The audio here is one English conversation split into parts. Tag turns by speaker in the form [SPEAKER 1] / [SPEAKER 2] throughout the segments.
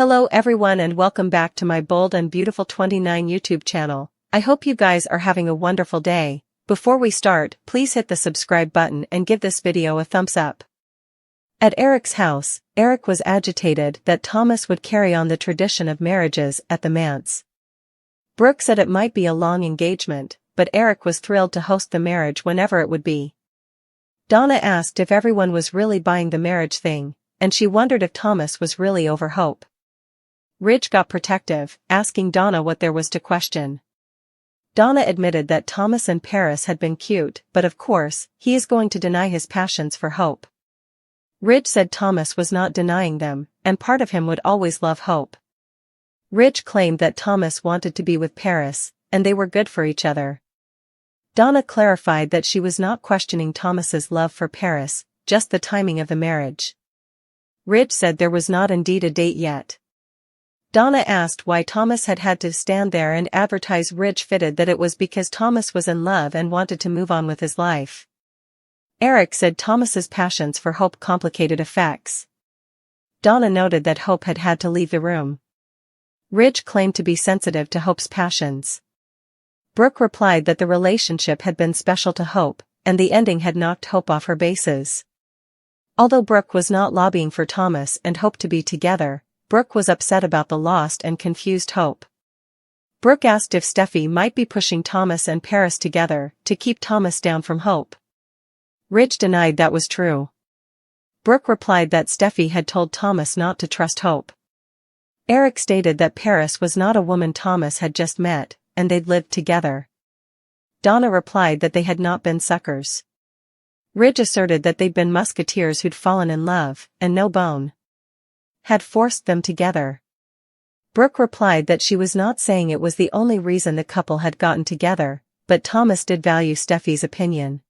[SPEAKER 1] Hello everyone and welcome back to my Bold and Beautiful 29 YouTube channel. I hope you guys are having a wonderful day. Before we start, please hit the subscribe button and give this video a thumbs up. At Eric's house, Eric was agitated that Thomas would carry on the tradition of marriages at the manse. Brooke said it might be a long engagement, but Eric was thrilled to host the marriage whenever it would be. Donna asked if everyone was really buying the marriage thing, and she wondered if Thomas was really over Hope. Ridge got protective, asking Donna what there was to question. Donna admitted that Thomas and Paris had been cute, but of course, he is going to deny his passions for Hope. Ridge said Thomas was not denying them, and part of him would always love Hope. Ridge claimed that Thomas wanted to be with Paris, and they were good for each other. Donna clarified that she was not questioning Thomas's love for Paris, just the timing of the marriage. Ridge said there was not indeed a date yet. Donna asked why Thomas had to stand there and advertise. Ridge fitted that it was because Thomas was in love and wanted to move on with his life. Eric said Thomas's passions for Hope complicated effects. Donna noted that Hope had to leave the room. Ridge claimed to be sensitive to Hope's passions. Brooke replied that the relationship had been special to Hope, and the ending had knocked Hope off her bases. Although Brooke was not lobbying for Thomas and Hope to be together, Brooke was upset about the lost and confused Hope. Brooke asked if Steffi might be pushing Thomas and Paris together to keep Thomas down from Hope. Ridge denied that was true. Brooke replied that Steffi had told Thomas not to trust Hope. Eric stated that Paris was not a woman Thomas had just met, and they'd lived together. Donna replied that they had not been suckers. Ridge asserted that they'd been musketeers who'd fallen in love, and no bone had forced them together. Brooke replied that she was not saying it was the only reason the couple had gotten together, but Thomas did value Steffi's opinion.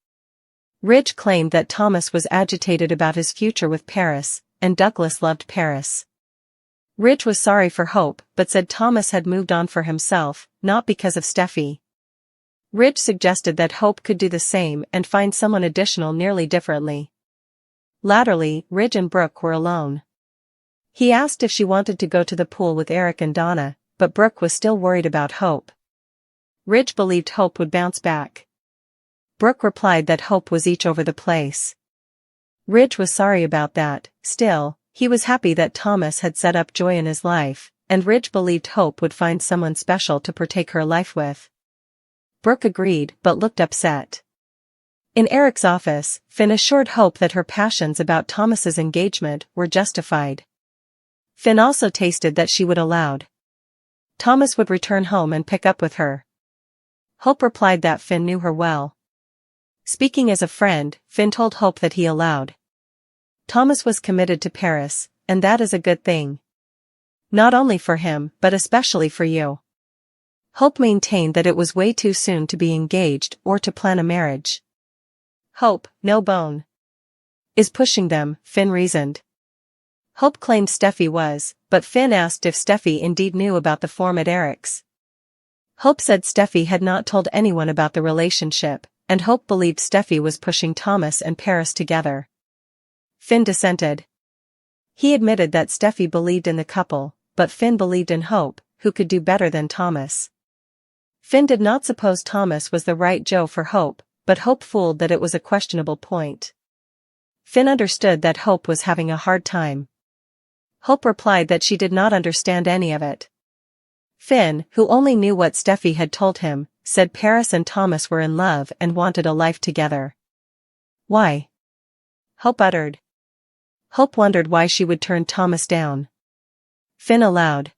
[SPEAKER 1] Ridge claimed that Thomas was agitated about his future with Paris, and Douglas loved Paris. Ridge was sorry for Hope, but said Thomas had moved on for himself, not because of Steffi. Ridge suggested that Hope could do the same and find someone additional nearly differently. Latterly, Ridge and Brooke were alone. He asked if she wanted to go to the pool with Eric and Donna, but Brooke was still worried about Hope. Ridge believed Hope would bounce back. Brooke replied that Hope was each over the place. Ridge was sorry about that. Still, he was happy that Thomas had set up joy in his life, and Ridge believed Hope would find someone special to partake her life with. Brooke agreed but looked upset. In Eric's office, Finn assured Hope that her passions about Thomas's engagement were justified. Finn also tasted that she would allowed Thomas would return home and pick up with her. Hope replied that Finn knew her well. Speaking as a friend, Finn told Hope that he allowed Thomas was committed to Paris, and that is a good thing. Not only for him, but especially for you. Hope maintained that it was way too soon to be engaged or to plan a marriage. Hope, no bone, is pushing them, Finn reasoned. Hope claimed Steffi was, but Finn asked if Steffi indeed knew about the form at Eric's. Hope said Steffi had not told anyone about the relationship, and Hope believed Steffi was pushing Thomas and Paris together. Finn dissented. He admitted that Steffi believed in the couple, but Finn believed in Hope, who could do better than Thomas. Finn did not suppose Thomas was the right Joe for Hope, but Hope fooled that it was a questionable point. Finn understood that Hope was having a hard time. Hope replied that she did not understand any of it. Finn, who only knew what Steffi had told him, said Paris and Thomas were in love and wanted a life together. Why? Hope uttered. Hope wondered why she would turn Thomas down. Finn allowed.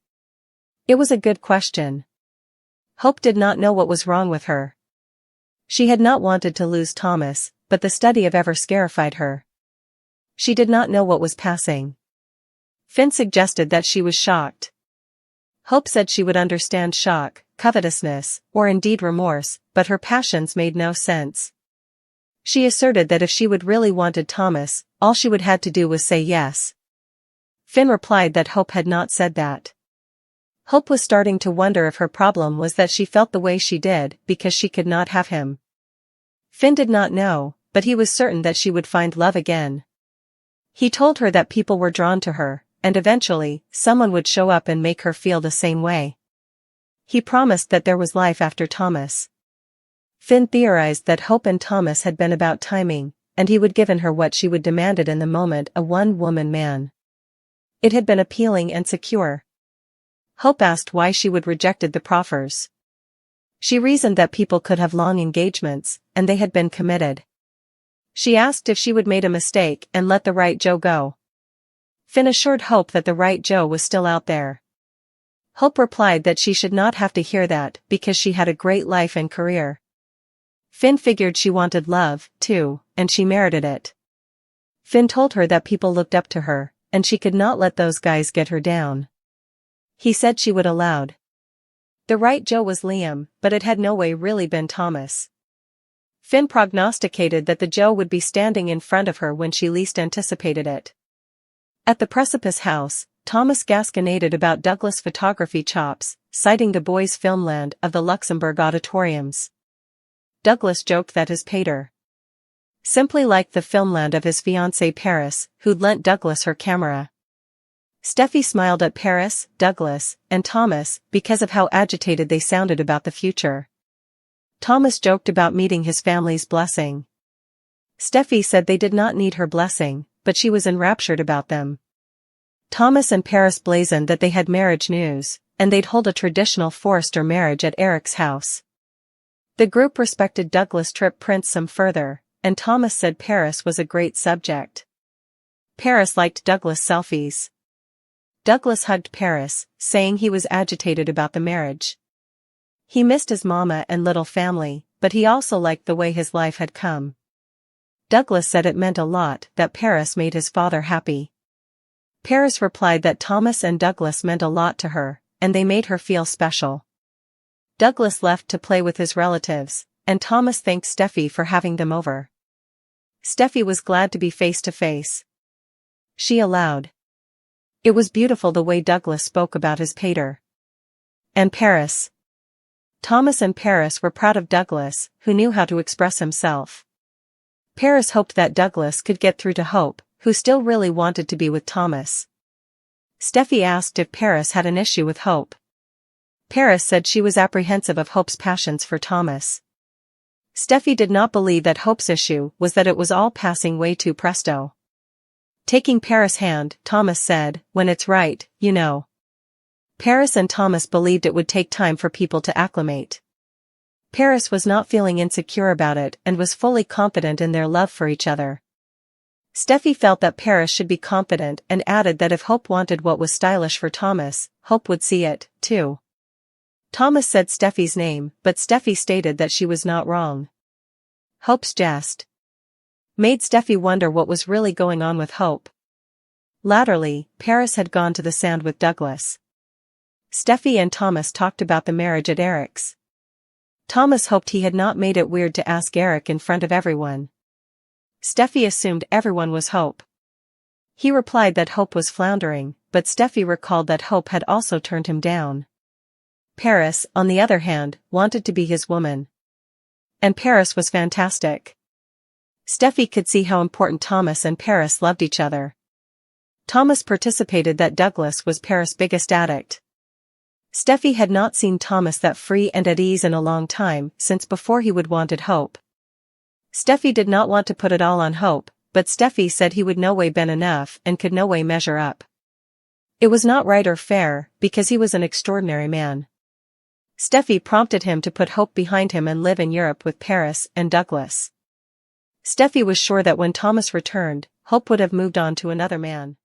[SPEAKER 1] It was a good question. Hope did not know what was wrong with her. She had not wanted to lose Thomas, but the study of ever scarified her. She did not know what was passing. Finn suggested that she was shocked. Hope said she would understand shock, covetousness, or indeed remorse, but her passions made no sense. She asserted that if she would really wanted Thomas, all she would had to do was say yes. Finn replied that Hope had not said that. Hope was starting to wonder if her problem was that she felt the way she did because she could not have him. Finn did not know, but he was certain that she would find love again. He told her that people were drawn to her, and eventually, someone would show up and make her feel the same way. He promised that there was life after Thomas. Finn theorized that Hope and Thomas had been about timing, and he would given her what she would demanded in the moment, a one-woman man. It had been appealing and secure. Hope asked why she would rejected the proffers. She reasoned that people could have long engagements, and they had been committed. She asked if she would made a mistake and let the right Joe go. Finn assured Hope that the right Joe was still out there. Hope replied that she should not have to hear that because she had a great life and career. Finn figured she wanted love, too, and she merited it. Finn told her that people looked up to her, and she could not let those guys get her down. He said she would allowed. The right Joe was Liam, but it had no way really been Thomas. Finn prognosticated that the Joe would be standing in front of her when she least anticipated it. At the Precipice House, Thomas gasconaded about Douglas' photography chops, citing the boys' filmland of the Luxembourg auditoriums. Douglas joked that his pater simply liked the filmland of his fiancée Paris, who'd lent Douglas her camera. Steffi smiled at Paris, Douglas, and Thomas because of how agitated they sounded about the future. Thomas joked about meeting his family's blessing. Steffi said they did not need her blessing, but she was enraptured about them. Thomas and Paris blazoned that they had marriage news, and they'd hold a traditional Forrester marriage at Eric's house. The group respected Douglas' trip prince some further, and Thomas said Paris was a great subject. Paris liked Douglas' selfies. Douglas hugged Paris, saying he was agitated about the marriage. He missed his mama and little family, but he also liked the way his life had come. Douglas said it meant a lot that Paris made his father happy. Paris replied that Thomas and Douglas meant a lot to her, and they made her feel special. Douglas left to play with his relatives, and Thomas thanked Steffi for having them over. Steffi was glad to be face to face. She allowed. It was beautiful the way Douglas spoke about his pater. And Paris. Thomas and Paris were proud of Douglas, who knew how to express himself. Paris hoped that Douglas could get through to Hope, who still really wanted to be with Thomas. Steffi asked if Paris had an issue with Hope. Paris said she was apprehensive of Hope's passions for Thomas. Steffi did not believe that Hope's issue was that it was all passing way too presto. Taking Paris' hand, Thomas said, "When it's right, you know." Paris and Thomas believed it would take time for people to acclimate. Paris was not feeling insecure about it and was fully confident in their love for each other. Steffi felt that Paris should be confident and added that if Hope wanted what was stylish for Thomas, Hope would see it, too. Thomas said Steffi's name, but Steffi stated that she was not wrong. Hope's jest made Steffi wonder what was really going on with Hope. Latterly, Paris had gone to the sand with Douglas. Steffi and Thomas talked about the marriage at Eric's. Thomas hoped he had not made it weird to ask Eric in front of everyone. Steffi assumed everyone was Hope. He replied that Hope was floundering, but Steffi recalled that Hope had also turned him down. Paris, on the other hand, wanted to be his woman. And Paris was fantastic. Steffi could see how important Thomas and Paris loved each other. Thomas participated that Douglas was Paris' biggest addict. Steffi had not seen Thomas that free and at ease in a long time since before he would wanted Hope. Steffi did not want to put it all on Hope, but Steffi said he would no way been enough and could no way measure up. It was not right or fair, because he was an extraordinary man. Steffi prompted him to put Hope behind him and live in Europe with Paris and Douglas. Steffi was sure that when Thomas returned, Hope would have moved on to another man.